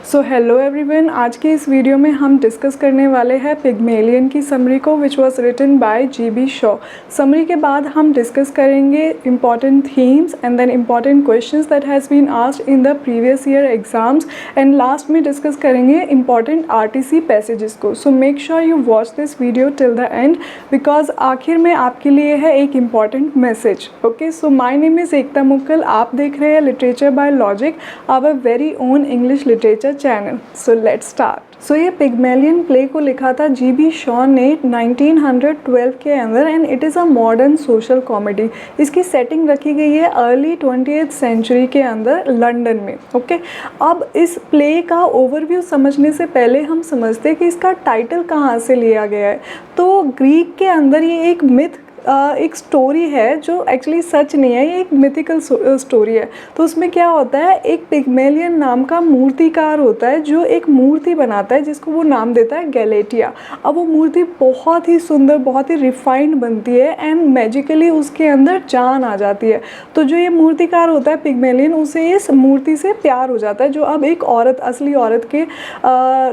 So hello everyone, आज के इस वीडियो में हम डिस्कस करने वाले हैं पिग्मेलियन की समरी को which was written by G B. Shaw. Summary के बाद हम डिस्कस करेंगे important themes and then important questions that has been asked in the previous year exams and last में डिस्कस करेंगे इंपॉर्टेंट आरटीसी पैसेजेस को। So make sure you watch this video till the end because आखिर में आपके लिए है एक important message. Okay, so my name is Ekta Mukkal, आप देख रहे हैं literature by logic, our very own English literature channel. So let's start. So ये पिग्मेलियन प्ले को लिखा था जी.बी. शॉ ने 1912 के अंदर and it is a modern social comedy. इसकी सेटिंग रखी गई है अर्ली 20th सेंचुरी के अंदर लंदन में। ओके, अब इस प्ले का ओवरव्यू समझने से पहले हम समझते हैं कि इसका टाइटल कहाँ से लिया गया है। तो ग्रीक के अंदर ये एक मिथ एक स्टोरी है जो एक्चुअली सच नहीं है, ये एक मिथिकल स्टोरी है। तो उसमें क्या होता है, एक पिग्मेलियन नाम का मूर्तिकार होता है जो एक मूर्ति बनाता है जिसको वो नाम देता है गैलेटिया। अब वो मूर्ति बहुत ही सुंदर, बहुत ही रिफाइंड बनती है एंड मैजिकली उसके अंदर जान आ जाती है। तो जो ये मूर्तिकार होता है पिग्मेलियन, उसे इस मूर्ति से प्यार हो जाता है जो अब एक औरत, असली औरत के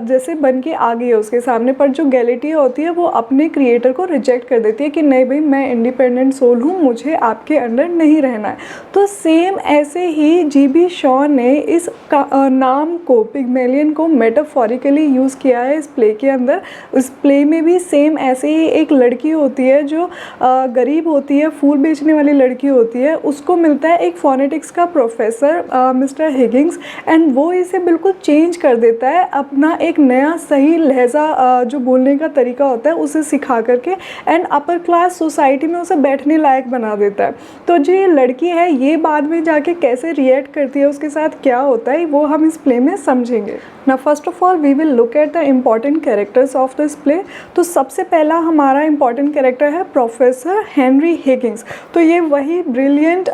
जैसे बन के आ गई है उसके सामने। पर जो गैलेटिया होती है वो अपने क्रिएटर को रिजेक्ट कर देती है कि नहीं भाई, मैं इंडिपेंडेंट सोल हूँ, मुझे आपके अंडर नहीं रहना है। तो सेम ऐसे ही जी.बी. शॉ ने इस नाम को, पिग्मेलियन को मेटाफोरिकली यूज़ किया है इस प्ले के अंदर। इस प्ले में भी सेम ऐसे ही एक लड़की होती है जो गरीब होती है, फूल बेचने वाली लड़की होती है, उसको मिलता है एक फोनेटिक्स का प्रोफेसर मिस्टर हिगिंस एंड वो इसे बिल्कुल चेंज कर देता है, अपना एक नया सही लहजा जो बोलने का तरीका होता है उसे सिखा करके एंड अपर क्लास सोसाइटी में उसे बैठने लायक बना देता है। तो जो ये लड़की है ये बाद में जाके कैसे रिएक्ट करती है, उसके साथ क्या होता है, वो हम इस प्ले में समझेंगे। ना first of all we will look at the important characters of this play. तो सबसे पहला हमारा इम्पॉर्टेंट कैरेक्टर है प्रोफेसर हेनरी हिगिंस। तो ये वही ब्रिलियंट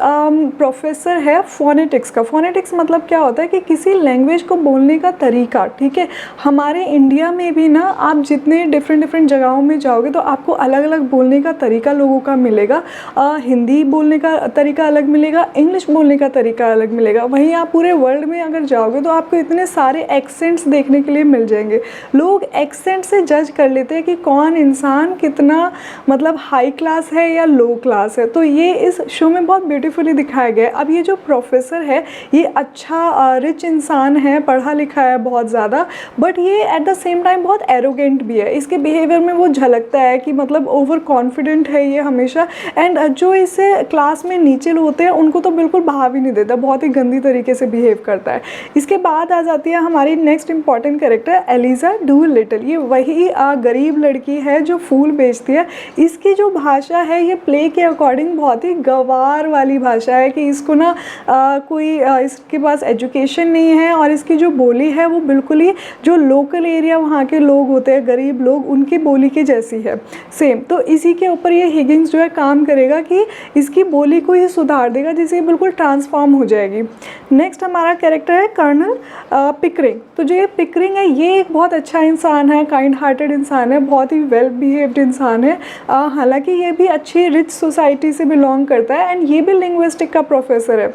प्रोफेसर है फोनेटिक्स का। फोनेटिक्स मतलब क्या होता है कि किसी लैंग्वेज को बोलने का तरीका। ठीक है, हमारे इंडिया में भी ना आप जितने डिफरेंट जगहों में जाओगे तो आपको अलग अलग बोलने का तरीका लोगों का मिलेगा। हिंदी बोलने का तरीका अलग मिलेगा, इंग्लिश बोलने का तरीका अलग मिलेगा। वहीं आप पूरे वर्ल्ड में अगर जाओगे तो आपको इतने सारे एक्सेंट्स देखने के लिए मिल जाएंगे। लोग एक्सेंट से जज कर लेते हैं कि कौन इंसान कितना मतलब हाई क्लास है या लो क्लास है। तो ये इस शो में बहुत ब्यूटीफुली दिखाया गया है। अब ये जो प्रोफेसर है ये अच्छा रिच इंसान है, पढ़ा लिखा है बहुत ज़्यादा, बट ये एट द सेम टाइम बहुत एरोगेंट भी है। इसके बिहेवियर में वो झलकता है कि मतलब ओवर कॉन्फिडेंट है ये हमेशा। एंड जो इसे क्लास में नीचे होते हैं उनको तो बिल्कुल भाव ही नहीं देता, बहुत ही गंदी तरीके से बिहेव करता है। इसके बाद आ जाती है हमारी next important character Eliza Doolittle. ये वही गरीब लड़की है जो फूल बेचती है। इसकी जो भाषा है ये प्ले के अकॉर्डिंग बहुत ही गवार वाली भाषा है कि इसको ना इसके पास एजुकेशन नहीं है और इसकी जो बोली है वो बिल्कुल ही जो लोकल एरिया वहाँ के लोग होते हैं, गरीब लोग, उनकी बोली की जैसी है सेम। तो इसी के ऊपर ये हिगिंस जो है काम करेगा कि इसकी बोली को ये सुधार देगा जिससे बिल्कुल ट्रांसफॉर्म हो जाएगी। नेक्स्ट हमारा कैरेक्टर है कर्नल पिकरिंग। तो जो ये पिकरिंग है ये एक बहुत अच्छा इंसान है, काइंड हार्टेड इंसान है, बहुत ही वेल बिहेव्ड इंसान है। हालांकि ये भी अच्छी रिच सोसाइटी से बिलोंग करता है एंड ये भी लिंग्विस्टिक का प्रोफेसर है,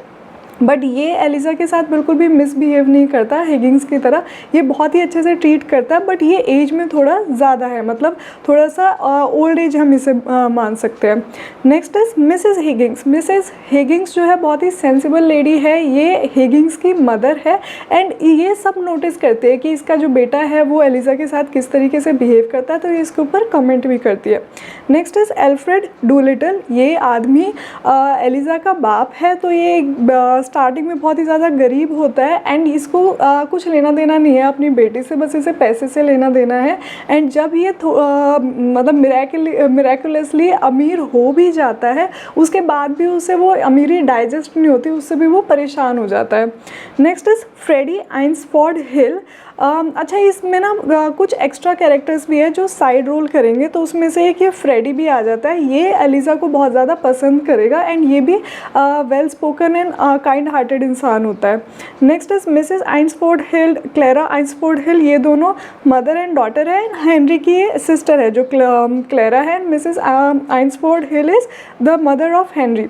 बट ये एलिजा के साथ बिल्कुल भी मिसबिहेव नहीं करता हिगिंस की तरह। ये बहुत ही अच्छे से ट्रीट करता है, बट ये एज में थोड़ा ज़्यादा है, मतलब थोड़ा सा ओल्ड एज हम इसे मान सकते हैं। Next is Mrs Higgins. Mrs Higgins जो है बहुत ही सेंसिबल लेडी है, ये हिगिंस की मदर है एंड ये सब नोटिस करते हैं कि इसका जो बेटा है वो एलिजा के साथ किस तरीके से बिहेव करता है, तो ये इसके ऊपर कमेंट भी करती है। Next is Alfred Dolittle. ये आदमी एलिजा का बाप है। तो ये स्टार्टिंग में बहुत ही ज़्यादा गरीब होता है एंड इसको कुछ लेना देना नहीं है अपनी बेटी से, बस इसे पैसे से लेना देना है। एंड जब ये मतलब मिराकुलसली अमीर हो भी जाता है उसके बाद भी उसे वो अमीरी डाइजेस्ट नहीं होती, उससे भी वो परेशान हो जाता है। नेक्स्ट इज फ्रेडी आइंसफोर्ड हिल। अच्छा, इसमें ना कुछ एक्स्ट्रा कैरेक्टर्स भी है जो साइड रोल करेंगे, तो उसमें से एक ये फ्रेडी भी आ जाता है। ये एलिजा को बहुत ज़्यादा पसंद करेगा एंड ये भी well spoken and kind hearted इंसान होता है। Next is Mrs Eynsford Hill, Clara Eynsford Hill. ये दोनों मदर एंड डॉटर है। हेनरी की सिस्टर है जो क्लेरा है। Mrs Eynsford Hill is the mother of Henry.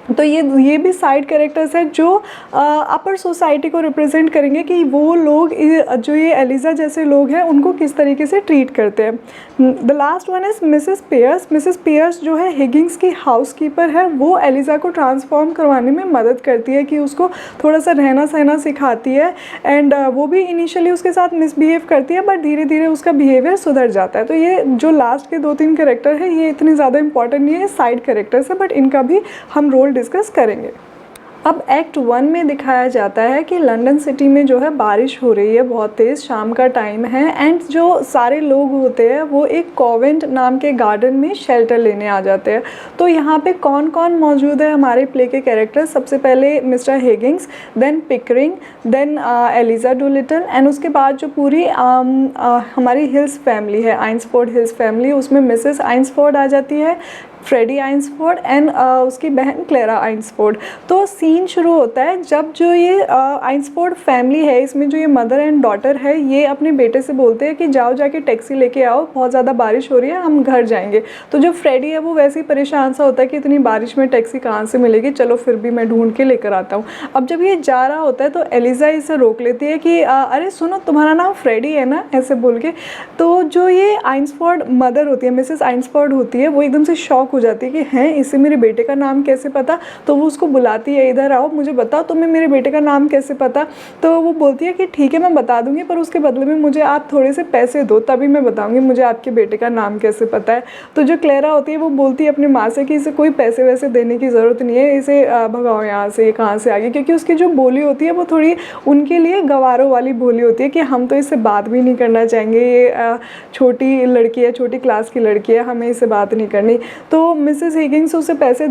तो ये भी साइड कैरेक्टर्स हैं जो अपर सोसाइटी को रिप्रेजेंट करेंगे कि वो लोग जो ये एलिज़ा जैसे लोग हैं उनको किस तरीके से ट्रीट करते हैं। The last one is Mrs Pierce. Mrs Pierce जो है हिगिंस की हाउसकीपर है, वो एलिज़ा को ट्रांसफॉर्म करवाने में मदद करती है कि उसको थोड़ा सा रहना सहना सिखाती है। एंड वो भी इनिशियली उसके साथ मिसबिहेव करती है बट धीरे धीरे उसका बिहेवियर सुधर जाता है। तो ये जो लास्ट के 2-3 कैरेक्टर है ये इतने ज़्यादा इंपॉर्टेंट नहीं है, साइड कैरेक्टर्स है, बट इनका भी हम रोल डिस्कस करेंगे। अब एक्ट 1 में दिखाया जाता है कि लंदन सिटी में जो है बारिश हो रही है, बहुत तेज़ शाम का टाइम है एंड जो सारे लोग होते हैं वो एक कॉवेंट नाम के गार्डन में शेल्टर लेने आ जाते हैं। तो यहाँ पे कौन कौन मौजूद है हमारे प्ले के कैरेक्टर्स? सबसे पहले Mr Higgins, then Pickering, then Eliza Doolittle and उसके बाद जो पूरी हमारी हिल्स फैमिली है, आइंसफोर्ड हिल्स फैमिली, उसमें मिसेस आइंसफोर्ड आ जाती है, फ्रेडी आइंसफोर्ड एंड उसकी बहन क्लेरा आइंसफोर्ड। तो सीन शुरू होता है जब जो ये आइंसफोर्ड फैमिली है, इसमें जो ये मदर एंड डॉटर है, ये अपने बेटे से बोलते हैं कि जाओ जाके टैक्सी लेके आओ, बहुत ज़्यादा बारिश हो रही है, हम घर जाएंगे। तो जो फ्रेडी है वो वैसे ही परेशान सा होता है कि इतनी बारिश में टैक्सी कहाँ से मिलेगी, चलो फिर भी मैं ढूंढ के लेकर आता हूँ। अब जब ये जा रहा होता है तो एलिज़ा इसे रोक लेती है कि अरे सुनो, तुम्हारा नाम फ्रेडी है ना, ऐसे बोल के। तो जो ये आइंसफोर्ड मदर होती है, मिसेस आइंसफोर्ड होती है, वो एकदम से शॉक हो जाती है कि हैं इसे मेरे बेटे का नाम कैसे पता। तो वो उसको बुलाती है, इधर आओ, मुझे बताओ तुम्हें मेरे बेटे का नाम कैसे पता। तो वो बोलती है कि ठीक है मैं बता दूंगी, पर उसके बदले में मुझे आप थोड़े से पैसे दो, तभी मैं बताऊंगी मुझे आपके बेटे का नाम कैसे पता है। तो जो क्लेरा होती है वो बोलती है अपनी माँ से कि इसे कोई पैसे वैसे देने की ज़रूरत नहीं है, इसे भगाओ यहाँ से, कहाँ से आ गई। क्योंकि उसकी जो बोली होती है वो थोड़ी उनके लिए गवारों वाली बोली होती है कि हम तो इससे बात भी नहीं करना चाहेंगे, ये छोटी लड़की है, छोटी क्लास की लड़की है, हमें इससे बात नहीं करनी। तो मिसेस हिगिंस उसे पैसे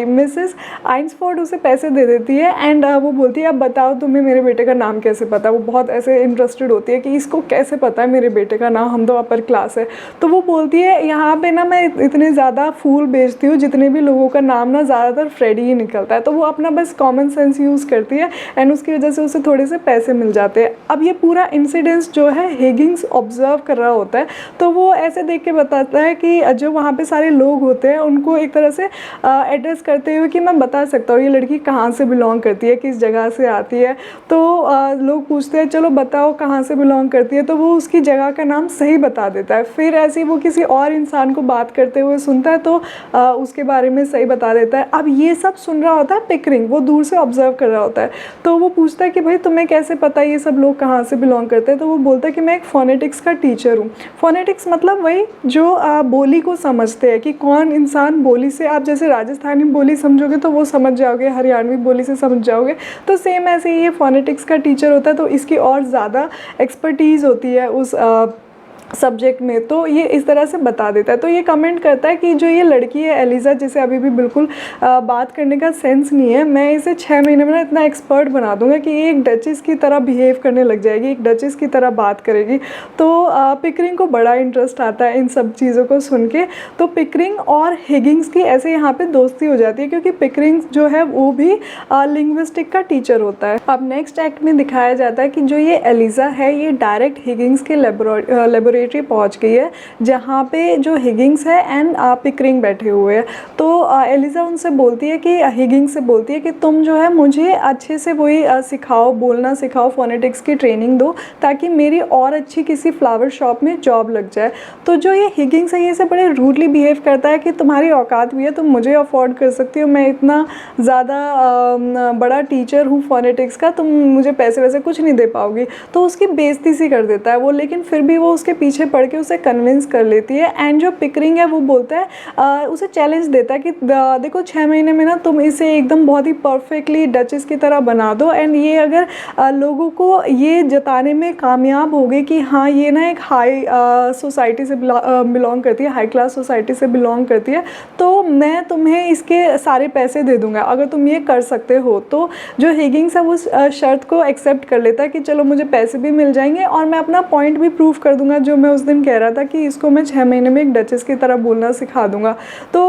मिसेस आइंसफोर्ड उसे पैसे दे देती है एंड वो बोलती है अब बताओ तुम्हें मेरे बेटे का नाम कैसे पता। वो बहुत ऐसे इंटरेस्टेड होती है कि इसको कैसे पता है मेरे बेटे का नाम, हम तो अपर क्लास है। तो वो बोलती है यहाँ पे ना मैं इतने ज़्यादा फूल बेचती हूँ, जितने भी लोगों का नाम ना ज़्यादातर फ्रेडी ही निकलता है। तो वो अपना बस कॉमन सेंस यूज़ करती है एंड उसकी वजह से उसे थोड़े से पैसे मिल जाते हैं। अब ये पूरा इंसिडेंस जो है हिगिंस ऑब्जर्व कर रहा होता है, तो वो ऐसे देख के बताता है कि जो वहाँ पे सारे लोग होते हैं उनको एक तरह से एड्रेस करते हुए कि मैं बता सकता हूँ ये लड़की कहाँ से बिलोंग करती है, किस जगह से आती है। तो लोग पूछते हैं चलो बताओ कहाँ से बिलोंग करती है, तो वो उसकी जगह का नाम सही बता देता है। फिर ऐसे ही वो किसी और इंसान को बात करते हुए सुनता है तो उसके बारे में सही बता देता है। अब ये सब सुन रहा होता है पिकरिंग, वो दूर से ऑब्जर्व कर रहा होता है। तो वो पूछता है कि भाई तुम्हें कैसे पता ये सब लोग कहाँ से बिलोंग करते हैं। तो वो बोलता है कि मैं एक फोनेटिक्स का टीचर हूँ। फोनेटिक्स मतलब वही जो बोली को समझते हैं कि कौन इंसान बोली से, आप जैसे राजस्थानी बोली समझोगे तो वो समझ जाओगे, हरियाणवी बोली से समझ जाओगे, तो सेम ऐसे ही ये फोनेटिक्स का टीचर होता है। तो इसकी और ज़्यादा एक्सपर्टीज़ होती है उस सब्जेक्ट में, तो ये इस तरह से बता देता है। तो ये कमेंट करता है कि जो ये लड़की है एलिज़ा, जिसे अभी भी बिल्कुल बात करने का सेंस नहीं है, मैं इसे 6 महीने में ना इतना एक्सपर्ट बना दूंगा कि ये एक डचेस की तरह बिहेव करने लग जाएगी, एक डचेस की तरह बात करेगी। तो पिकरिंग को बड़ा इंटरेस्ट आता है इन सब चीज़ों को सुन के। तो पिकरिंग और हिगिंस की ऐसे यहाँ पे दोस्ती हो जाती है, क्योंकि पिकरिंग जो है वो भी लिंग्विस्टिक का टीचर होता है। अब नेक्स्ट एक्ट में दिखाया जाता है कि जो ये एलिज़ा है ये डायरेक्ट हिगिंस के लेबोरेटरी पहुंच गई है, जहाँ पे जो हिगिंस है एंड पिकरिंग बैठे हुए हैं। तो एलिज़ा उनसे बोलती है कि हिगिंस से बोलती है कि तुम जो है मुझे अच्छे से वही सिखाओ, बोलना सिखाओ, फोनेटिक्स की ट्रेनिंग दो, ताकि मेरी और अच्छी किसी फ्लावर शॉप में जॉब लग जाए। तो जो ये हिगिंस है ये से बड़े रूडली बिहेव करता है कि तुम्हारी औकात भी है, तुम मुझे अफोर्ड कर सकती हो, मैं इतना ज़्यादा बड़ा टीचर हूँ फोनेटिक्स का, तुम मुझे पैसे वैसे कुछ नहीं दे पाओगी। तो उसकी बेइज्जती सी कर देता है वो, लेकिन फिर भी वो उसके पीछे पड़ के उसे कन्विंस कर लेती है। एंड जो पिकरिंग है वो बोलता है, उसे चैलेंज देता है कि देखो 6 महीने में ना तुम इसे एकदम बहुत ही परफेक्टली डचेस की तरह बना दो, एंड ये अगर लोगों को ये जताने में कामयाब हो गई कि हाँ ये ना एक हाई सोसाइटी से बिलोंग करती है, हाई क्लास सोसाइटी से बिलोंग करती है, तो मैं तुम्हें इसके सारे पैसे दे दूंगा अगर तुम ये कर सकते हो। तो जो हिगिंस है वो शर्त को एक्सेप्ट कर लेता है कि चलो मुझे पैसे भी मिल जाएंगे और मैं अपना पॉइंट भी प्रूव कर दूंगा जो हमें उस दिन कह रहा था कि इसको मैं 6 महीने में एक डचेस की तरह बोलना सिखा दूंगा। तो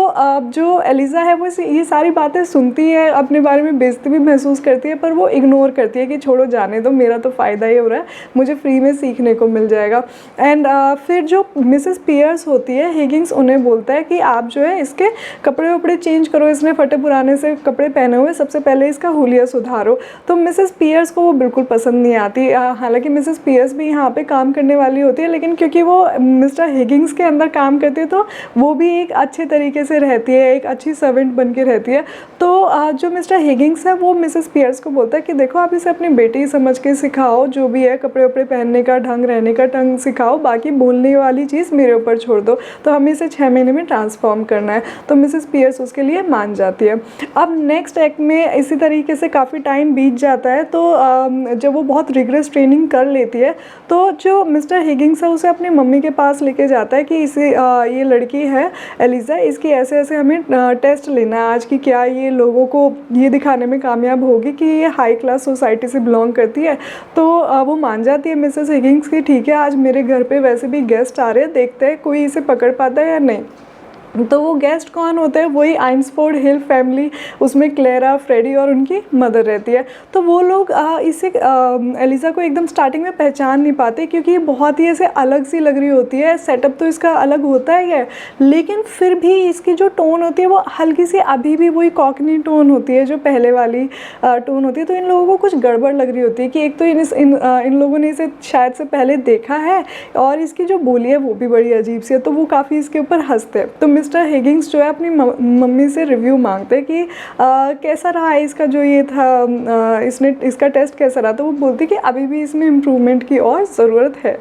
जो एलिज़ा है वो ये सारी बातें सुनती है, अपने बारे में बेइज्जती भी महसूस करती है, पर वो इग्नोर करती है कि छोड़ो जाने दो, मेरा तो फ़ायदा ही हो रहा है, मुझे फ्री में सीखने को मिल जाएगा। एंड फिर जो मिसेस पियर्स होती है, हिगिंस उन्हें बोलता है कि आप जो है इसके कपड़े वपड़े चेंज करो, इसने फटे पुराने से कपड़े पहने हुए, सबसे पहले इसका हुलिया सुधारो। तो मिसेस पियर्स को वो बिल्कुल पसंद नहीं आती। हालांकि मिसेस पियर्स भी यहाँ पे काम करने वाली होती है, लेकिन क्योंकि वो मिस्टर हिगिंस के अंदर काम करती है तो वो भी एक अच्छे तरीके से रहती है, एक अच्छी सर्वेंट बन के रहती है। तो जो मिस्टर हिगिंस है वो मिसेस पियर्स को बोलता है कि देखो आप इसे अपनी बेटी समझ के सिखाओ, जो भी है कपड़े वपड़े पहनने का ढंग, रहने का ढंग सिखाओ, बाकी बोलने वाली चीज़ मेरे ऊपर छोड़ दो। तो हमें इसे 6 महीने में ट्रांसफॉर्म करना है। तो मिसेस पियर्स उसके लिए मान जाती है। अब नेक्स्ट एक्ट में इसी तरीके से काफ़ी टाइम बीत जाता है। तो जब वो बहुत रिग्रेस ट्रेनिंग कर लेती है तो जो मिस्टर हिगिंस है उसे अपनी मम्मी के पास लेके जाता है कि इसे ये लड़की है एलिज़ा, इसकी ऐसे ऐसे हमें टेस्ट लेना है आज की, क्या ये लोगों को ये दिखाने में कामयाब होगी कि ये हाई क्लास सोसाइटी से बिलोंग करती है। तो वो मान जाती है मिसेस हिगिंस की, ठीक है आज मेरे घर पे वैसे भी गेस्ट आ रहे हैं, देखते हैं कोई इसे पकड़ पाता है या नहीं। तो वो गेस्ट कौन होते हैं, वही आइंसफोर्ड हिल फैमिली, उसमें क्लेरा, फ्रेडी और उनकी मदर रहती है। तो वो लोग इसे एलिज़ा को एकदम स्टार्टिंग में पहचान नहीं पाते क्योंकि ये बहुत ही ऐसे अलग सी लग रही होती है। सेटअप तो इसका अलग होता ही है, लेकिन फिर भी इसकी जो टोन होती है वो हल्की सी अभी भी वही कॉकनी टोन होती है जो पहले वाली टोन होती है। तो इन लोगों को कुछ गड़बड़ लग रही होती है कि एक तो इन लोगों ने इसे शायद से पहले देखा है और इसकी जो बोली है वो भी बड़ी अजीब सी है, तो वो काफ़ी इसके ऊपर हंसते हैं। तो मिस्टर हिगिंस जो है अपनी मम्मी से रिव्यू मांगते हैं कि कैसा रहा है इसका जो ये था, इसका टेस्ट कैसा रहा। तो वो बोलती कि अभी भी इसमें इम्प्रूवमेंट की और ज़रूरत है।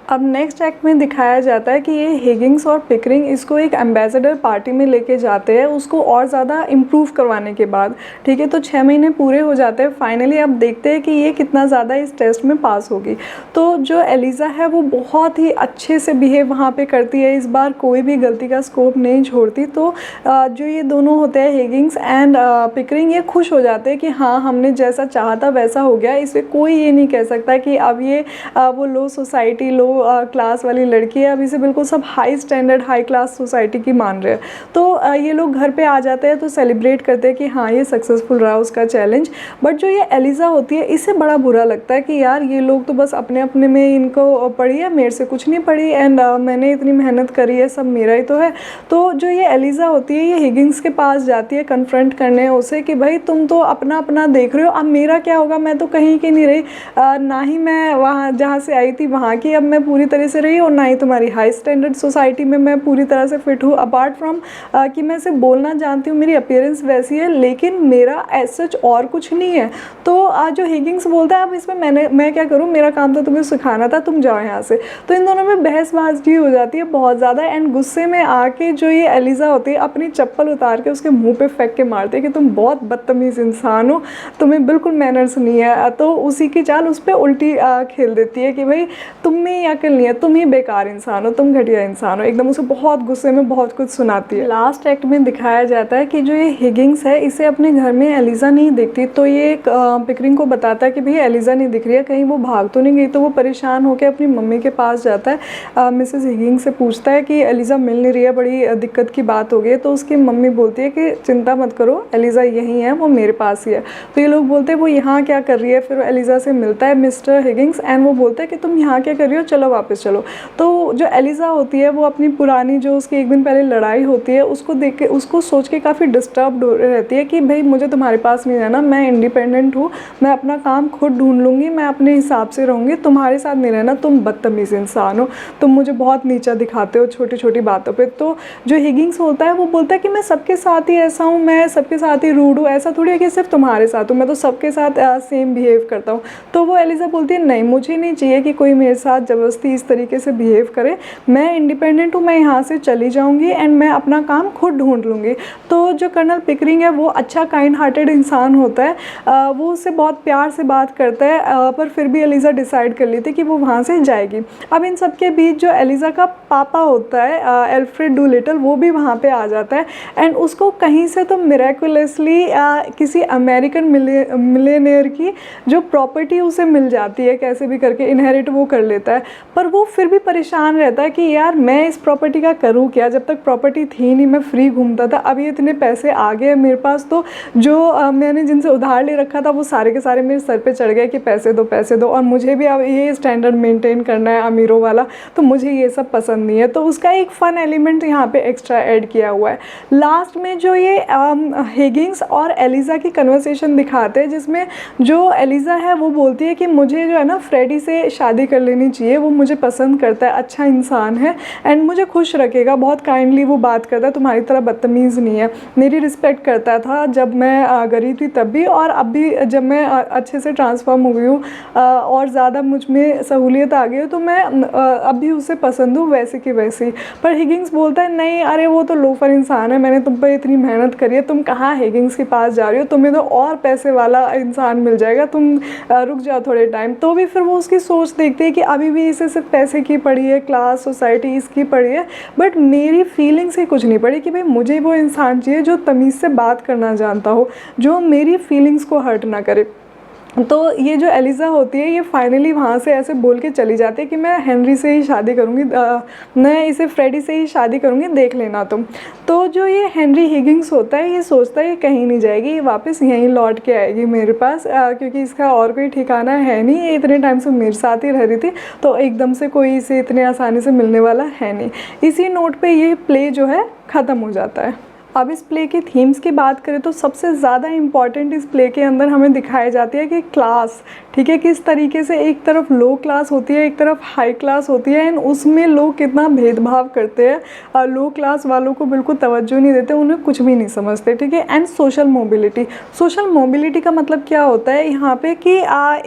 अब नेक्स्ट एक्ट में दिखाया जाता है कि ये हिगिंस और पिकरिंग इसको एक एम्बेसडर पार्टी में लेके जाते हैं, उसको और ज़्यादा इम्प्रूव करवाने के बाद। ठीक है, तो 6 महीने पूरे हो जाते हैं। फाइनली अब देखते हैं कि ये कितना ज़्यादा इस टेस्ट में पास होगी। तो जो एलिज़ा है वो बहुत ही अच्छे से बिहेव वहाँ पे करती है, इस बार कोई भी गलती का स्कोप नहीं छोड़ती। तो जो ये दोनों होते हैं हिगिंस एंड पिकरिंग, ये खुश हो जाते हैं कि हाँ हमने जैसा चाहा था वैसा हो गया। इसमें कोई ये नहीं कह सकता कि अब ये वो लो सोसाइटी, लो क्लास वाली लड़की है, अब इसे बिल्कुल सब high standard, high class society की मान रहे हैं। तो ये लोग घर पे आ जाते हैं तो सेलिब्रेट करते हैं कि हाँ ये सक्सेसफुल रहा उसका चैलेंज। बट जो ये एलिज़ा होती है इसे बड़ा बुरा लगता है कि यार ये लोग तो बस अपने अपने में इनको पड़ी है, मेरे से कुछ नहीं पड़ी, एंड मैंने इतनी मेहनत करी है, सब मेरा ही तो है। तो जो ये एलिज़ा होती है ये हिगिंस के पास जाती है कन्फ्रंट करने उसे कि भाई तुम तो अपना अपना देख रहे हो, अब मेरा क्या होगा, मैं तो कहीं की नहीं रही, ना ही मैं वहाँ जहाँ से आई थी वहाँ की अब मैं पूरी तरह से रही, और ना ही तुम्हारी हाई स्टैंडर्ड सोसाइटी में मैं पूरी तरह से फिट हूँ। अपार्ट फ्रॉम कि मैं सिर्फ बोलना जानती हूँ, मेरी अपीयरेंस वैसी है, लेकिन मेरा एज सच और कुछ नहीं है। तो जो हिगिंस बोलता है अब इसमें मैं क्या करूँ, मेरा काम तो तुम्हें सिखाना था, तुम जाओ यहाँ से। तो इन दोनों में बहसबाजी हो जाती है बहुत ज़्यादा, एंड गुस्से में आके जो ये एलिज़ा होती है अपनी चप्पल उतार के उसके मुँह पे फेंक के मारते हैं कि तुम बहुत बदतमीज़ इंसान हो, तुम्हें बिल्कुल मैनर्स नहीं है। तो उसी की चाल उस पर उल्टी खेल देती है कि भाई तुम में ही अकल नहीं है, तुम ही बेकार इंसान हो, तुम घटिया इंसान हो, एकदम उसे बहुत गुस्से में बहुत कुछ सुनाती है। लास्ट एक्ट में दिखाया जाता है कि जो ये हिगिंस है इसे अपने घर में एलिज़ा नहीं दिखती, तो ये पिकरिंग को बताता है कि भैया एलिज़ा नहीं दिख रही है, कहीं वो भाग तो नहीं गई। तो वो परेशान होकर अपनी मम्मी के पास जाता है, मिसेस हिगिंस से पूछता है कि एलिज़ा मिल नहीं रही है, बड़ी दिक्कत की बात हो गई है। तो उसकी मम्मी बोलती है कि चिंता मत करो, एलिज़ा यहीं है, वो मेरे पास ही है। तो ये लोग बोलते हैं वो यहाँ क्या कर रही है। फिर एलिज़ा से मिलता है मिस्टर हिगिंस एंड वो बोलता है कि तुम यहाँ क्या कर रही हो, चलो वापस चलो। तो जो एलिज़ा होती है वो अपनी पुरानी जो उसकी एक दिन पहले लड़ाई होती है उसको देख के, उसको सोच के काफ़ी डिस्टर्ब्ड हो रहती है कि भाई मुझे तुम्हारे पास नहीं रहना, मैं इंडिपेंडेंट हूँ, मैं अपना काम खुद ढूंढ लूँगी, मैं अपने हिसाब से रहूँगी, तुम्हारे साथ नहीं रहना, तुम बदतमीज़ इंसान हो, तुम मुझे बहुत नीचा दिखाते हो छोटी छोटी बातों पर। तो जो हिगिंस होता है वो बोलता है कि मैं सबके साथ ही ऐसा हूँ, मैं सबके साथ ही रूड हूँ, ऐसा थोड़ी है कि सिर्फ तुम्हारे साथ हूँ, मैं तो सबके साथ सेम बिहेव करता हूँ। तो वो एलिज़ा बोलती है नहीं, मुझे नहीं चाहिए कि कोई मेरे साथ ज़बरदस्ती इस तरीके से बिहेव करे, मैं इंडिपेंडेंट हूँ, मैं यहाँ से चली जाऊँगी एंड मैं अपना काम खुद ढूंढ लूँगी। तो जो कर्नल पिकरिंग है वो अच्छा काइंड हार्टेड इंसान होता है, वो उससे बहुत प्यार से बात करता है, पर फिर भी एलिज़ा डिसाइड कर लेती कि वो वहाँ से जाएगी। अब इन सब के बीच जो एलिज़ा का पापा होता है एल्फ्रेड डूलिटल, वो भी वहाँ पे आ जाता है एंड उसको कहीं से तो मिरेकुलसली किसी अमेरिकन मिलियनेयर की जो प्रॉपर्टी उसे मिल जाती है, कैसे भी करके इनहेरिट वो कर लेता है। पर वो फिर भी परेशान रहता है कि यार मैं इस प्रॉपर्टी का करूँ क्या, जब तक प्रॉपर्टी थी नहीं मैं फ्री घूमता था, अभी इतने पैसे आ गए मेरे पास तो जो मैंने जिनसे उधार ले रखा था वो सारे के सारे मेरे सर पे चढ़ गए कि पैसे दो और मुझे भी अब ये स्टैंडर्ड मेंटेन करना है अमीरों वाला, तो मुझे ये सब पसंद नहीं है। तो उसका एक फ़न एलिमेंट यहाँ पे एक्स्ट्रा ऐड किया हुआ है। लास्ट में जो ये हिगिंस और एलिज़ा की कन्वर्सेशन दिखाते हैं, जिसमें जो एलिज़ा है वो बोलती है कि मुझे जो है ना फ्रेडी से शादी कर लेनी चाहिए, वो मुझे पसंद करता है, अच्छा इंसान है एंड मुझे खुश रखेगा, बहुत काइंडली वो बात करता है, तुम्हारी तरह बदतमीज़ नहीं है, मेरी रिस्पेक्ट करता था जब मैं गरीब थी तब भी और अब भी जब मैं अच्छे से ट्रांसफॉर्म हो गई हूँ और ज़्यादा मुझ में सहूलियत आ गई है तो मैं अब भी उसे पसंद हूँ वैसे की वैसी। पर हिगिंस बोलता है नहीं, अरे वो तो लोफर इंसान है, मैंने तुम पर इतनी मेहनत करी है, तुम कहाँ हिगिंस के पास जा रही हो, तुम्हें तो और पैसे वाला इंसान मिल जाएगा, तुम रुक जाओ थोड़े टाइम। तो भी फिर वो उसकी सोच देखती है कि अभी भी इसे सिर्फ पैसे की पड़ी है, क्लास सोसाइटी इसकी पड़ी है, बट मेरी फीलिंग्स ही कुछ नहीं पड़ी कि भाई मुझे वो इंसान चाहिए जो तमीज़ से बात करना जानता हो, जो मेरी फीलिंग्स को हर्ट ना करे। तो ये जो एलिज़ा होती है ये फाइनली वहाँ से ऐसे बोल के चली जाती है कि मैं हेनरी से ही शादी करूँगी, मैं इसे फ्रेडी से ही शादी करूँगी, देख लेना तुम। तो जो ये हेनरी हिगिंस होता है ये सोचता है ये कहीं नहीं जाएगी, ये वापस यहीं लौट के आएगी मेरे पास, क्योंकि इसका और कोई ठिकाना है नहीं, ये इतने टाइम से मेरे साथ ही रह रही थी, तो एकदम से कोई इसे इतने आसानी से मिलने वाला है नहीं। इसी नोट पर ये प्ले जो है ख़त्म हो जाता है। अब इस प्ले की थीम्स की बात करें तो सबसे ज़्यादा इम्पॉर्टेंट इस प्ले के अंदर हमें दिखाई जाती है कि क्लास, ठीक है, किस तरीके से एक तरफ लो क्लास होती है, एक तरफ हाई क्लास होती है एंड उसमें लोग कितना भेदभाव करते हैं, लो क्लास वालों को बिल्कुल तवज्जो नहीं देते, उन्हें कुछ भी नहीं समझते, ठीक है। एंड सोशल मोबिलिटी का मतलब क्या होता है यहाँ पे कि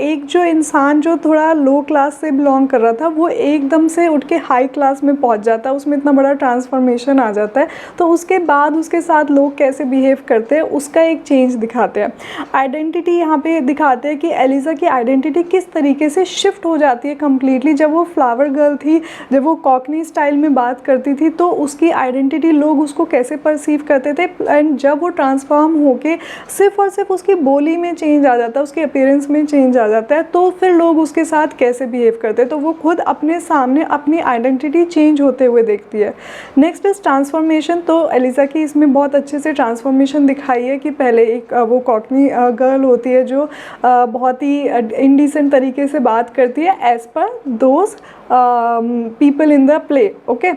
एक जो इंसान जो थोड़ा लो क्लास से बिलोंग कर रहा था वो एकदम से उठ के हाई क्लास में पहुँच जाता है, उसमें इतना बड़ा ट्रांसफॉर्मेशन आ जाता है, तो उसके बाद उसके साथ लोग कैसे बिहेव करते हैं उसका एक चेंज दिखाते हैं। आइडेंटिटी यहाँ पे दिखाते हैं कि एलिज़ा की आइडेंटिटी किस तरीके से शिफ्ट हो जाती है कम्प्लीटली। जब वो फ्लावर गर्ल थी, जब वो कॉकनी स्टाइल में बात करती थी तो उसकी आइडेंटिटी लोग उसको कैसे परसीव करते थे, एंड जब वो ट्रांसफॉर्म होके सिर्फ और सिर्फ उसकी बोली में चेंज आ जाता है, उसके अपीयरेंस में चेंज आ जाता है, तो फिर लोग उसके साथ कैसे बिहेव करते हैं, तो वो खुद अपने सामने अपनी आइडेंटिटी चेंज होते हुए देखती है। Next is transformation. तो एलिज़ा की इसमें बहुत अच्छे से ट्रांसफॉर्मेशन दिखाई है कि पहले एक वो कॉकनी गर्ल होती है जो बहुत ही इंडिसेंट तरीके से बात करती है as per those people in the play, okay.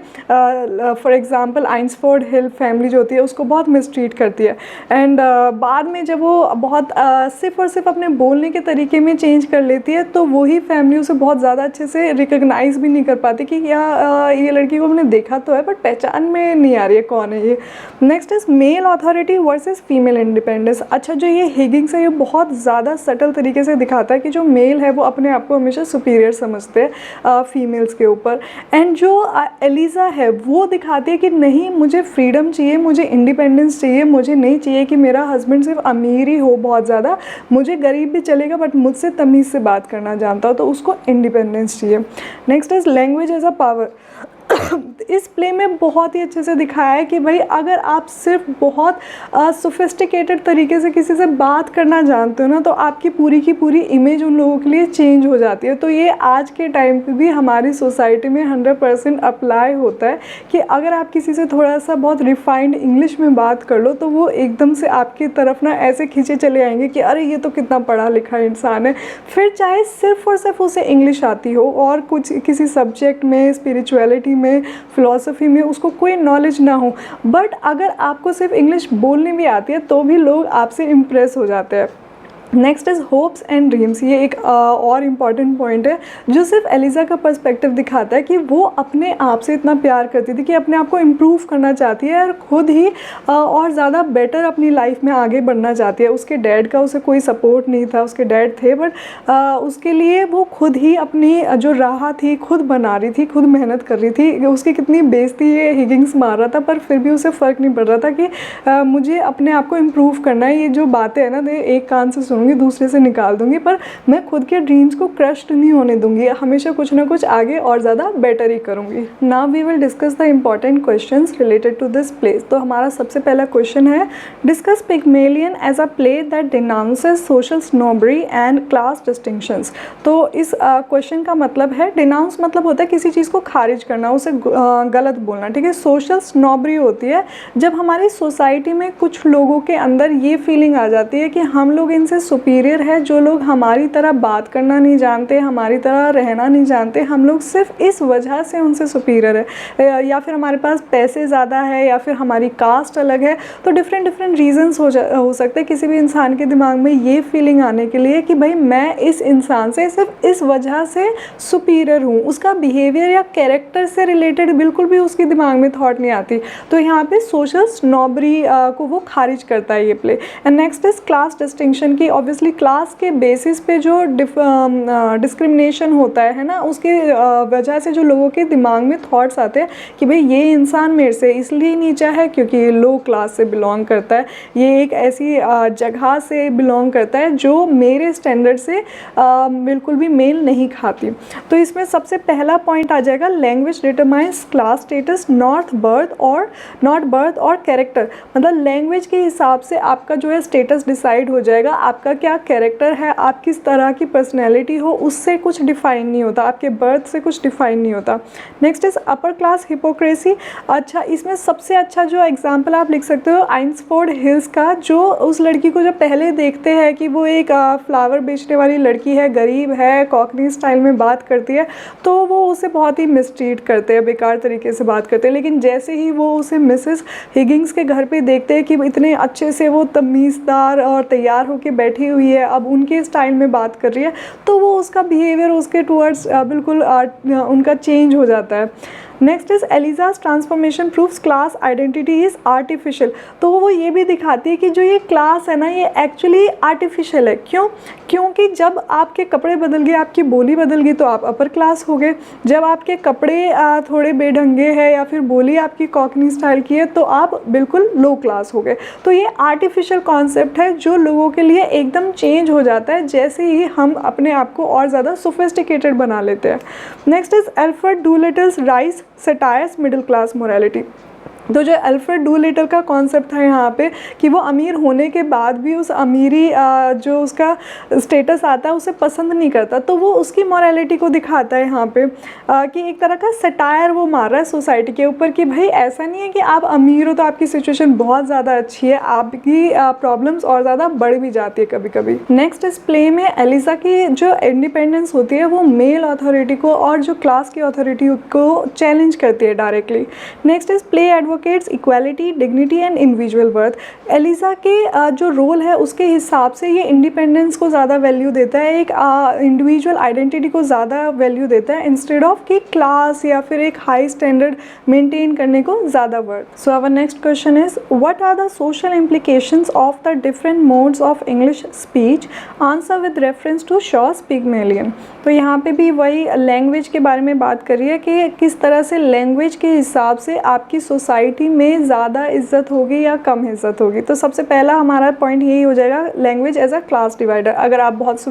For example Eynsford Hill family जो होती है उसको बहुत मिसट्रीट करती है, एंड बाद में जब वो बहुत सिर्फ और सिर्फ अपने बोलने के तरीके में चेंज कर लेती है तो वही फैमिली उसे बहुत ज़्यादा अच्छे से रिकग्नाइज भी नहीं कर पाती कि ये लड़की को हमने देखा तो है बट पहचान में नहीं आ रही है कौन है ये। Next is male authority versus female independence. अच्छा, जो ये हिगिंस है ये बहुत ज़्यादा सटल तरीके से दिखाता है कि जो मेल है वो अपने आप को हमेशा सुपीरियर समझते हैं फीमेल्स के ऊपर, एंड जो एलिज़ा है वो दिखाती है कि नहीं, मुझे फ्रीडम चाहिए, मुझे इंडिपेंडेंस चाहिए, मुझे नहीं चाहिए कि मेरा हस्बैंड सिर्फ अमीर ही हो बहुत ज़्यादा, मुझे गरीब भी चलेगा बट मुझसे तमीज़ से बात करना जानता हो, तो उसको इंडिपेंडेंस चाहिए। Next is language as a power. इस प्ले में बहुत ही अच्छे से दिखाया है कि भाई अगर आप सिर्फ बहुत सोफिस्टिकेटेड तरीके से किसी से बात करना जानते हो ना तो आपकी पूरी की पूरी इमेज उन लोगों के लिए चेंज हो जाती है। तो ये आज के टाइम पे भी हमारी सोसाइटी में 100% अप्लाई होता है कि अगर आप किसी से थोड़ा सा बहुत रिफाइंड इंग्लिश में बात कर लो तो वो एकदम से आपकी तरफ ना ऐसे खींचे चले आएंगे कि अरे ये तो कितना पढ़ा लिखा इंसान है, फिर चाहे सिर्फ और सिर्फ उसे इंग्लिश आती हो और कुछ किसी सब्जेक्ट में, स्पिरिचुअलिटी में, फिलॉसफी में उसको कोई नॉलेज ना हो, बट अगर आपको सिर्फ इंग्लिश बोलनी भी आती है तो भी लोग आपसे इम्प्रेस हो जाते हैं। Next is hopes and dreams. ये एक और इम्पॉर्टेंट पॉइंट है जो सिर्फ एलिज़ा का पर्सपेक्टिव दिखाता है कि वो अपने आप से इतना प्यार करती थी कि अपने आप को इम्प्रूव करना चाहती है और ख़ुद ही और ज़्यादा बेटर अपनी लाइफ में आगे बढ़ना चाहती है। उसके डैड का उसे कोई सपोर्ट नहीं था, उसके डैड थे बट उसके लिए वो खुद ही अपनी जो राह थी खुद बना रही थी, खुद मेहनत कर रही थी। उसकी कितनी बेइज्जती ये हिगिंस मार रहा था पर फिर भी उसे फ़र्क नहीं पड़ रहा था कि मुझे अपने आप को इम्प्रूव करना है। ये जो बातें हैं ना, एक कान से सुनूंगी दूँगी, दूसरे से निकाल दूँगी, पर मैं खुद के ड्रीम्स को क्रश्ड नहीं होने दूँगी, हमेशा कुछ ना कुछ आगे और ज़्यादा बेटर ही करूँगी। Now we will discuss the important questions related to this play. तो हमारा सबसे पहला क्वेश्चन है, discuss Pygmalion as a play that denounces social snobbery and class distinctions. तो इस क्वेश्चन का मतलब है, डिनाउंस मतलब होता है किसी चीज़ को खारिज करना, उसे गलत बोलना, ठीक है। सोशल स्नोबरी होती है जब हमारी सोसाइटी में कुछ लोगों के अंदर ये फीलिंग आ जाती है कि हम लोग इनसे सुपीरियर है, जो लोग हमारी तरह बात करना नहीं जानते, हमारी तरह रहना नहीं जानते, हम लोग सिर्फ इस वजह से उनसे सुपीरियर है, या फिर हमारे पास पैसे ज़्यादा है, या फिर हमारी कास्ट अलग है। तो डिफरेंट रीजंस हो सकते हैं किसी भी इंसान के दिमाग में ये फीलिंग आने के लिए कि भाई मैं इस इंसान से सिर्फ इस वजह से सुपीरियर हूँ, उसका बिहेवियर या कैरेक्टर से रिलेटेड बिल्कुल भी उसके दिमाग में थॉट नहीं आती। तो यहाँ पे सोशल स्नोबरी को वो खारिज करता है ये play. And next is class distinction की, ऑब्वियसली क्लास के बेसिस पे जो डिस्क्रिमिनेशन होता है ना, उसके वजह से जो लोगों के दिमाग में थॉट्स आते हैं कि भाई ये इंसान मेरे से इसलिए नीचा है क्योंकि ये लो क्लास से बिलोंग करता है, ये एक ऐसी जगह से बिलोंग करता है जो मेरे स्टैंडर्ड से बिल्कुल भी मेल नहीं खाती। तो इसमें सबसे पहला पॉइंट आ जाएगा, language determines class status not birth और कैरेक्टर। मतलब लैंग्वेज के हिसाब से आपका जो है स्टेटस डिसाइड हो जाएगा, आपका क्या कैरेक्टर है, आप किस तरह की पर्सनैलिटी हो, उससे कुछ डिफाइन नहीं होता, आपके बर्थ से कुछ डिफाइन नहीं होता। Next is upper class hypocrisy. अच्छा, इसमें सबसे अच्छा जो एग्जाम्पल आप लिख सकते हो आइंसफोर्ड हिल्स का, जो उस लड़की को जब पहले देखते हैं कि वो एक फ्लावर बेचने वाली लड़की है, गरीब है, कॉकनी स्टाइल में बात करती है, तो वो उसे बहुत ही मिसट्रीट करते हैं, बेकार तरीके से बात करते हैं। लेकिन जैसे ही वो उसे मिसेस हिगिंस के घर पे देखते हैं कि इतने अच्छे से वो तमीज़दार और तैयार होकर बैठी हुई है, अब उनके स्टाइल में बात कर रही है, तो वो उसका बिहेवियर उसके टूवर्ड्स बिल्कुल उनका चेंज हो जाता है। Next is Eliza's transformation proves class identity is artificial. तो वो ये भी दिखाती है कि जो ये क्लास है ना, ये एक्चुअली आर्टिफिशियल है। क्यों? क्योंकि जब आपके कपड़े बदल गए, आपकी बोली बदल गई, तो आप अपर क्लास हो गए। जब आपके कपड़े थोड़े बेढंगे हैं या फिर बोली आपकी कॉकनी स्टाइल की है, तो आप बिल्कुल लो क्लास हो गए। तो ये आर्टिफिशियल कॉन्सेप्ट है जो लोगों के लिए एकदम चेंज हो जाता है जैसे ही हम अपने आप को और ज़्यादा सोफिस्टिकेटेड बना लेते हैं। Next is Alfred Doolittle's rise satirizes middle class morality. तो जो अल्फ्रेड डुलिटल का कॉन्सेप्ट था यहाँ पे कि वो अमीर होने के बाद भी उस अमीरी जो उसका स्टेटस आता है उसे पसंद नहीं करता, तो वो उसकी मॉरलिटी को दिखाता है यहाँ पे कि एक तरह का सटायर वो मार रहा है सोसाइटी के ऊपर कि भाई ऐसा नहीं है कि आप अमीर हो तो आपकी सिचुएशन बहुत ज़्यादा अच्छी है, आपकी प्रॉब्लम्स और ज़्यादा बढ़ भी जाती है कभी कभी। नेक्स्ट इस प्ले में एलिजा की जो इंडिपेंडेंस होती है वो मेल अथॉरिटी को और जो क्लास की अथॉरिटी को चैलेंज करती है डायरेक्टली। नेक्स्ट इस play advocates equality, dignity and individual worth. Eliza के जो रोल है उसके हिसाब से ये इंडिपेंडेंस को ज़्यादा वैल्यू देता है, एक इंडिविजुअल आइडेंटिटी को ज़्यादा वैल्यू देता है इंस्टेड ऑफ कि क्लास या फिर एक हाई स्टैंडर्ड मेंटेन करने को ज़्यादा worth. So our next question is what are the social implications of the different modes of English speech, answer with reference to Shaw's Pygmalion. तो यहाँ पे भी वही लैंग्वेज के बारे में बात कर रही है कि किस तरह से लैंग्वेज के हिसाब से आपकी सोसाइटी में ज़्यादा इज्जत होगी या कम इज्जत होगी। तो सबसे पहला हमारा पॉइंट यही हो जाएगा, language as a class divider. अगर आप बहुत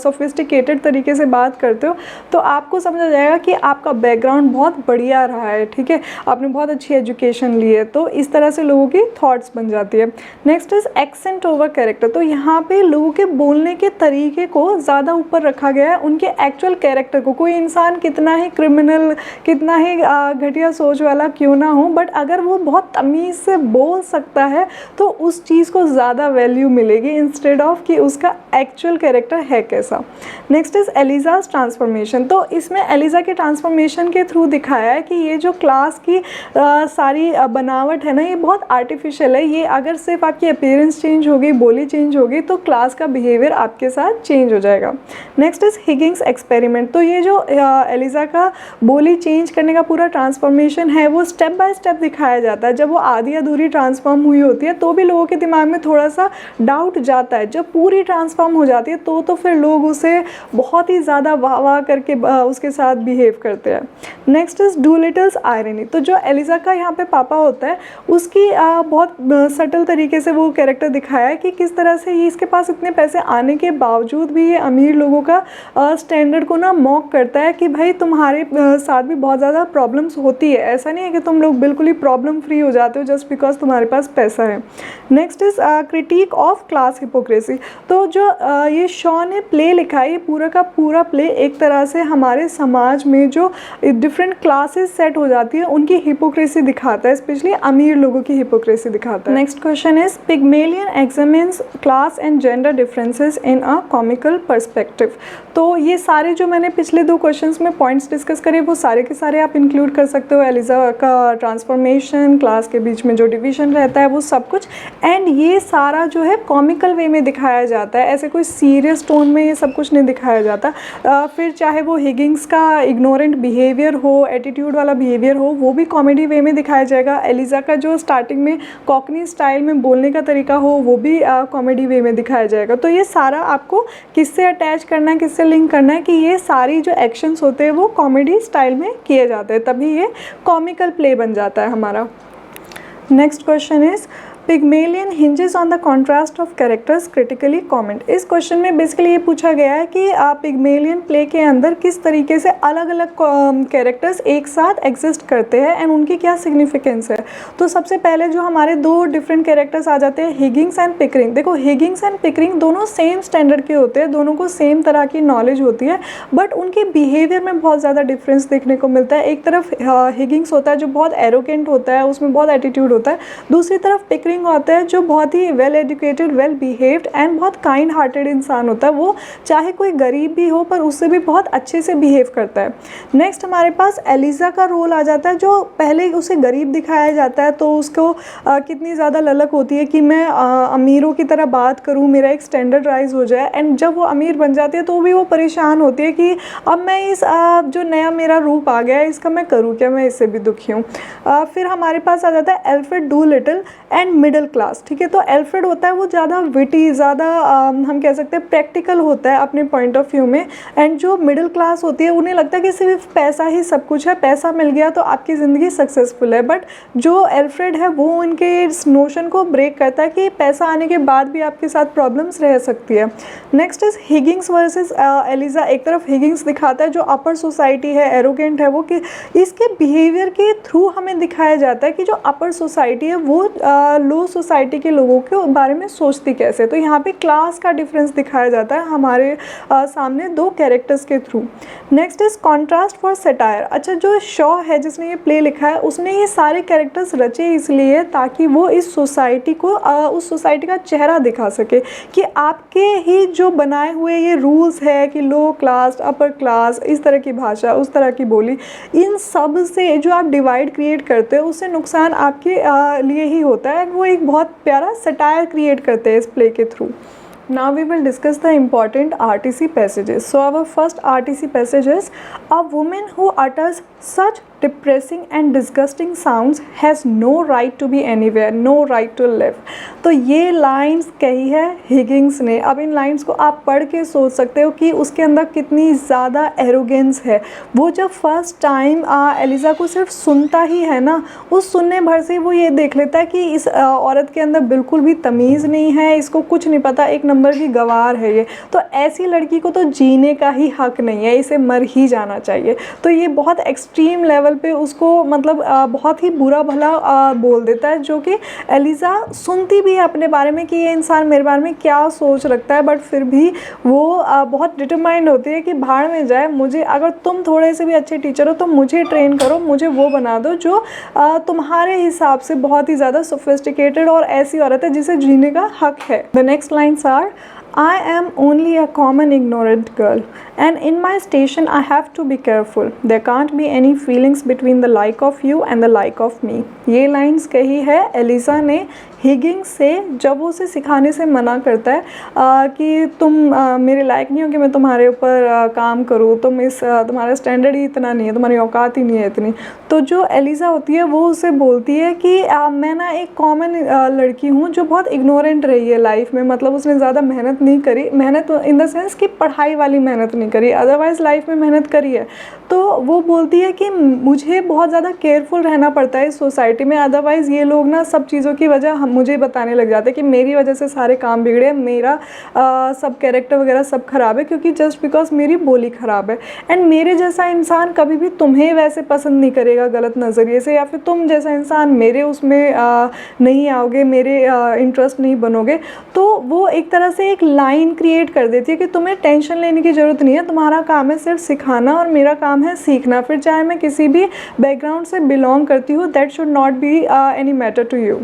सोफिस्टिकेटेड तरीके से बात करते हो तो आपको समझ आ जाएगा कि आपका बैकग्राउंड बहुत बढ़िया रहा है, ठीक है, आपने बहुत अच्छी एजुकेशन ली है, तो इस तरह से लोगों की थॉट्स बन जाती है। Next is accent over character. तो यहाँ पे लोगों के बोलने के तरीके को ज़्यादा ऊपर रखा गया है उनके एक्चुअल कैरेक्टर को। कोई इंसान कितना ही क्रिमिनल, कितना ही घटिया सोच वाला क्यों ना हो, बट अगर वो बहुत तमीज़ से बोल सकता है तो उस चीज़ को ज़्यादा वैल्यू मिलेगी इंस्टेड ऑफ कि उसका एक्चुअल कैरेक्टर है कैसा। Next is Eliza's transformation. तो इसमें एलिजा के ट्रांसफॉर्मेशन के थ्रू दिखाया है कि ये जो क्लास की सारी बनावट है ना, ये बहुत आर्टिफिशियल है। ये अगर सिर्फ आपकी अपीयरेंस चेंज होगी, बोली चेंज होगी, तो क्लास का बिहेवियर आपके साथ चेंज हो जाएगा। Next is Higgins experiment. तो ये जो एलिजा का बोली चेंज करने का पूरा ट्रांसफॉर्मेशन है वो स्टेप बाय स्टेप दिखाया जाता है। जब वो आधी अधूरी ट्रांसफॉर्म हुई होती है तो भी लोगों के दिमाग में थोड़ा सा डाउट जाता है। जब पूरी ट्रांसफॉर्म हो जाती है तो फिर लोग उसे बहुत ही ज़्यादा वाह वाह करके उसके साथ बिहेव करते हैं। Next is Doolittle's irony. तो जो एलिजा का यहाँ पे पापा होता है उसकी बहुत सटल तरीके से वो कैरेक्टर दिखाया है कि किस तरह से ये इसके पास इतने पैसे आने के बावजूद भी ये अमीर लोगों का स्टैंडर्ड को ना मॉक करता है कि भाई तुम्हारे साथ भी बहुत ज़्यादा प्रॉब्लम्स होती है, ऐसा नहीं है कि तुम लोग बिल्कुल ही प्रॉब्लम फ्री हो जाते हो जस्ट बिकॉज तुम्हारे पास पैसा है। Next is critic of class hypocrisy. तो जो ये शॉ ने प्ले लिखा है, ये पूरा का पूरा प्ले एक तरह से हमारे समाज में जो डिफरेंट क्लासेस सेट हो जाती है उनकी हिपोक्रेसी दिखाता है, स्पेशली अमीर लोगों की हिपोक्रेसी दिखाता है। Next question is Pygmalion examines class and gender differences in a comical perspective. तो ये सारे जो मैंने पिछले 2 क्वेश्चंस में पॉइंट्स डिस्कस करे वो सारे के सारे आप इंक्लूड कर सकते हो। एलिजा का ट्रांसफॉर्मेशन, क्लास के बीच में जो डिवीजन रहता है वो सब कुछ, एंड ये सारा जो है कॉमिकल वे में दिखाया जाता है, ऐसे कोई सीरियस टोन में ये सब कुछ नहीं दिखाया जाता। फिर चाहे वो हिगिंस का इग्नोरेंट बिहेवियर हो, एटीट्यूड वाला बिहेवियर हो, वो भी कॉमेडी वे में दिखाया जाएगा। एलिजा का जो स्टार्टिंग में कॉकनी स्टाइल में बोलने का तरीका हो वो भी कॉमेडी वे में दिखाया जाएगा। तो ये सारा आपको किससे अटैच करना है, किससे लिंक करना है कि ये सारी जो एक्शंस होते हैं वो कॉमेडी स्टाइल में किए जाते हैं, तभी ये कॉमिकल प्ले बन जाता है हमारा। Next question is Pygmalion hinges on the contrast of characters critically comment. इस क्वेश्चन में बेसिकली ये पूछा गया है कि पिग्मेलियन प्ले के अंदर किस तरीके से अलग अलग कैरेक्टर्स एक साथ एग्जिस्ट करते हैं एंड उनकी क्या सिग्निफिकेंस है। तो सबसे पहले जो हमारे 2 डिफरेंट कैरेक्टर्स आ जाते हैं, हिगिंस एंड पिकरिंग। देखो हिगिंस एंड पिकरिंग दोनों सेम स्टैंडर्ड के होते हैं, दोनों को सेम तरह की नॉलेज होती है, बट उनके बिहेवियर में बहुत ज़्यादा डिफरेंस देखने को मिलता है। एक तरफ हिगिंस होता है जो बहुत एरोगेंट होता है, उसमें बहुत एटीट्यूड होता है, दूसरी तरफ पिकरिंग होता है जो बहुत ही well educated, well behaved and बहुत काइंड हार्टेड इंसान होता है। वो चाहे कोई गरीब भी हो पर उससे भी बहुत अच्छे से बिहेव करता है। नेक्स्ट हमारे पास एलिजा का रोल आ जाता है, जो पहले उसे गरीब दिखाया जाता है तो उसको कितनी ज़्यादा ललक होती है कि मैं अमीरों की तरह बात करूँ, मेरा एक स्टैंडर्ड राइज हो जाए, एंड जब वो अमीर बन जाती है तो भी वो परेशान होती है कि अब मैं इस जो नया मेरा रूप आ गया है इसका मैं करूँ क्या, मैं इससे भी दुखी हूँ। फिर हमारे पास आ जाता है Alfred Dolittle and middle class. ठीक है, तो एल्फ्रेड होता है वो ज़्यादा विटी, ज़्यादा हम कह सकते हैं प्रैक्टिकल होता है अपने पॉइंट ऑफ व्यू में, एंड जो मिडिल क्लास होती है उन्हें लगता है कि सिर्फ पैसा ही सब कुछ है, पैसा मिल गया तो आपकी ज़िंदगी सक्सेसफुल है। बट जो एल्फ्रेड है वो उनके इस नोशन को ब्रेक करता है कि पैसा आने के बाद भी आपके साथ प्रॉब्लम्स रह सकती है। Next is Higgins versus Eliza. एक तरफ हिगिंस दिखाता है जो अपर सोसाइटी है, एरोगेंट है वो, कि इसके बिहेवियर के थ्रू हमें दिखाया जाता है कि जो अपर सोसाइटी है वो लो सोसाइटी के लोगों के बारे में सोचती कैसे। तो यहाँ पे क्लास का डिफरेंस दिखाया जाता है हमारे सामने 2 कैरेक्टर्स के through. Next is contrast for satire. अच्छा, जो शॉ है जिसने ये प्ले लिखा है उसने ये सारे कैरेक्टर्स रचे इसलिए ताकि वो इस सोसाइटी को उस सोसाइटी का चेहरा दिखा सके कि आपके ही जो बनाए हुए ये रूल्स है कि लो क्लास, अपर क्लास, इस तरह की भाषा, उस तरह की बोली, इन सब से जो आप डिवाइड क्रिएट करते हो उससे नुकसान आपके लिए ही होता है। वो एक बहुत प्यारा सटायर क्रिएट करते हैं इस प्ले के through. Now we will discuss the important RTC passages. So our first RTC passage is, a woman who utters such depressing and disgusting sounds has no right to be anywhere, no right to live. तो ये lines कही है Higgins ने। अब इन lines को आप पढ़ के सोच सकते हो कि उसके अंदर कितनी ज़्यादा एरोगेंस है। वो जब फर्स्ट टाइम एलिजा को सिर्फ सुनता ही है ना, उस सुनने भर से वो ये देख लेता है कि इस औरत के अंदर बिल्कुल भी तमीज़ नहीं है, इसको कुछ नहीं पता, एक नंबर की गवार है ये। तो ऐसी लड़की को तो जीने का ही हक नहीं है, इसे मर ही जाना चाहिए। तो ये बहुत एक्सट्रीम लेवल पे उसको मतलब बहुत ही बुरा भला बोल देता है, जो कि एलिजा सुनती भी है अपने बारे में कि ये इंसान मेरे बारे में क्या सोच रखता है, बट फिर भी वो बहुत डिटरमाइंड होती है कि भाड़ में जाए, मुझे अगर तुम थोड़े से भी अच्छे टीचर हो तो मुझे ट्रेन करो, मुझे वो बना दो जो तुम्हारे हिसाब से बहुत ही ज़्यादा सोफिस्टिकेटेड और ऐसी औरत है जिसे जीने का हक है। The next lines are, I am only a common ignorant girl and in my station I have to be careful. There can't be any feelings between the like of you and the like of me. ये lines कही है Elijah ने Higgins से जब वो उसे सिखाने से मना करता है कि तुम मेरे लायक नहीं हो कि मैं तुम्हारे ऊपर काम करूँ, तुम्हारा स्टैंडर्ड ही इतना नहीं है, तुम्हारी औकात ही नहीं है इतनी। तो जो एलिज़ा होती है वो उसे बोलती है कि मैं ना एक कॉमन लड़की हूँ जो बहुत इग्नोरेंट रही है लाइफ में, मतलब उसने ज़्यादा मेहनत नहीं करी, मेहनत इन द सेंस कि पढ़ाई वाली मेहनत नहीं करी, अदरवाइज़ लाइफ में मेहनत करी है। तो वो बोलती है कि मुझे बहुत ज़्यादा केयरफुल रहना पड़ता है इस सोसाइटी में, अदरवाइज़ ये लोग ना सब चीज़ों की वजह हम मुझे बताने लग जाते हैं कि मेरी वजह से सारे काम बिगड़े, मेरा सब कैरेक्टर वगैरह सब ख़राब है क्योंकि जस्ट बिकॉज मेरी बोली ख़राब है। एंड मेरे जैसा इंसान कभी भी तुम्हें वैसे पसंद नहीं करेगा गलत नज़रिए से, या फिर तुम जैसा इंसान मेरे उसमें नहीं आओगे, मेरे इंटरेस्ट नहीं बनोगे। तो वो एक तरह से एक लाइन क्रिएट कर देती है कि तुम्हें टेंशन लेने की ज़रूरत नहीं है, तुम्हारा काम है सिर्फ सिखाना और मेरा काम है सीखना, फिर चाहे मैं किसी भी बैकग्राउंड से बिलोंग करती हूँ, that should not be any matter to you.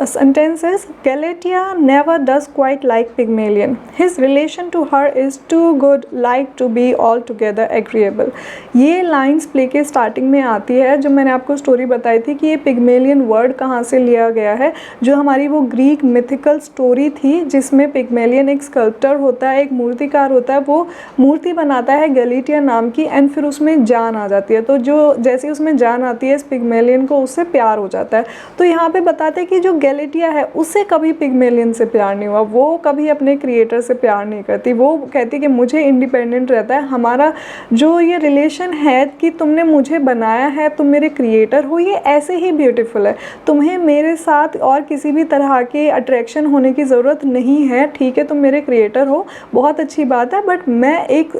Sentence is Galatea never does quite like Pygmalion. His relation to her is too good like to be altogether agreeable. ये लाइन्स प्ले के starting में आती है, जो मैंने आपको story बताई थी कि ये पिग्मेलियन वर्ड कहाँ से लिया गया है, जो हमारी वो ग्रीक मिथिकल स्टोरी थी जिसमें पिग्मेलियन एक स्कल्प्टर होता है, एक मूर्तिकार होता है, वो मूर्ति बनाता है गैलेटिया नाम की, एंड फिर उसमें जान आ जाती है। तो जो जैसे उसमें जान आती है इस पिग्मेलियन को उससे प्यार हो जाता है। तो यहाँ पे बताते हैं कि जो गैलेटिया है उससे कभी पिग्मेलियन से प्यार नहीं हुआ, वो कभी अपने क्रिएटर से प्यार नहीं करती, वो कहती कि मुझे इंडिपेंडेंट रहता है, हमारा जो ये रिलेशन है कि तुमने मुझे बनाया है, तुम मेरे क्रिएटर हो, ये ऐसे ही ब्यूटीफुल है, तुम्हें मेरे साथ और किसी भी तरह के अट्रैक्शन होने की ज़रूरत नहीं है, ठीक है तुम मेरे क्रिएटर हो, बहुत अच्छी बात है, बट मैं एक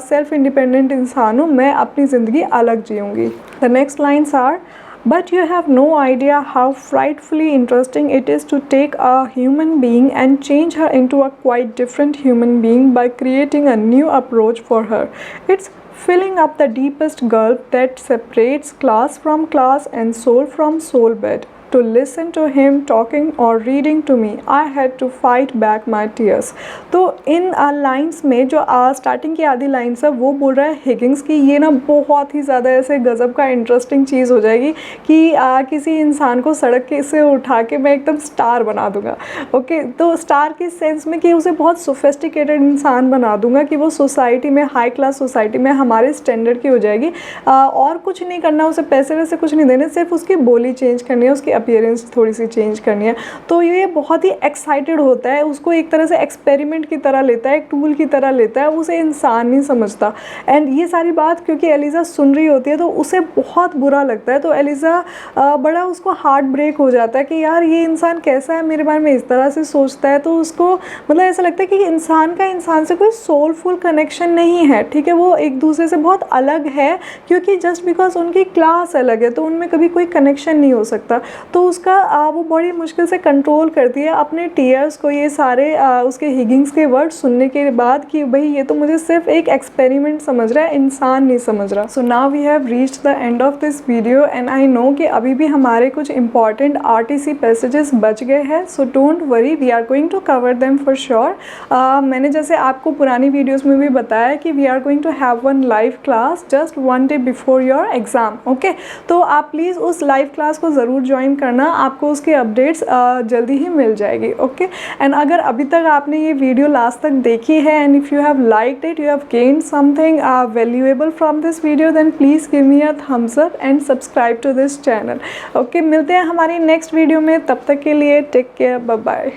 सेल्फ इंडिपेंडेंट इंसान हूँ, मैं अपनी ज़िंदगी अलग जीऊँगी। The next lines are But you have no idea how frightfully interesting it is to take a human being and change her into a quite different human being by creating a new approach for her. It's filling up the deepest gulf that separates class from class and soul from soul bed. To listen to him talking or reading to me, I had to fight back my tears. तो इन lines में जो starting की आधी lines है वो बोल रहा है हिगिंस की, ये ना बहुत ही ज़्यादा ऐसे गज़ब का इंटरेस्टिंग चीज़ हो जाएगी कि किसी इंसान को सड़क के से उठा के मैं एकदम स्टार बना दूंगा। ओके, तो स्टार के सेंस में कि उसे बहुत सोफिस्टिकेटेड इंसान बना दूंगा कि वो सोसाइटी में, हाई क्लास सोसाइटी में हमारे स्टैंडर्ड की हो जाएगी, और कुछ नहीं करना, उसे पैसे वैसे कुछ नहीं देने, सिर्फ उसकी बोली चेंज करनी है, उसकी अपीयरेंस थोड़ी सी चेंज करनी है। तो ये बहुत ही एक्साइटेड होता है, उसको एक तरह से एक्सपेरिमेंट की तरह लेता है, एक टूल की तरह लेता है, उसे इंसान नहीं समझता। एंड ये सारी बात क्योंकि एलिज़ा सुन रही होती है तो उसे बहुत बुरा लगता है, तो एलिज़ा बड़ा उसको हार्ट ब्रेक हो जाता है कि यार ये इंसान कैसा है, मेरे बारे में इस तरह से सोचता है। तो उसको मतलब ऐसा लगता है कि इंसान का इंसान से कोई सोलफुल कनेक्शन नहीं है, ठीक है, वो एक दूसरे से बहुत अलग है क्योंकि जस्ट बिकॉज उनकी क्लास अलग है तो उनमें कभी कोई कनेक्शन नहीं हो सकता। तो उसका वो बड़ी मुश्किल से कंट्रोल करती है अपने टीयर्स को, ये सारे उसके हिगिंस के वर्ड सुनने के बाद कि भाई ये तो मुझे सिर्फ एक एक्सपेरिमेंट समझ रहा है, इंसान नहीं समझ रहा। So now we have reached the end of this video and I know कि अभी भी हमारे कुछ इंपॉर्टेंट RTC पैसेजेस बच गए हैं, so don't worry, we are going to cover them for sure. मैंने जैसे आपको पुरानी वीडियोज़ में भी बताया कि we are going to have one live class just 1 day before your exam. Okay, तो आप प्लीज़ उस लाइव क्लास को ज़रूर ज्वाइन करना, आपको उसके अपडेट्स जल्दी ही मिल जाएगी। ओके, एंड अगर अभी तक आपने ये वीडियो लास्ट तक देखी है and if you have liked it, you have gained something valuable from this video, then please give me a thumbs up and subscribe to this channel. Okay, मिलते हैं हमारी नेक्स्ट वीडियो में, तब तक के लिए टेक केयर, बाय बाय।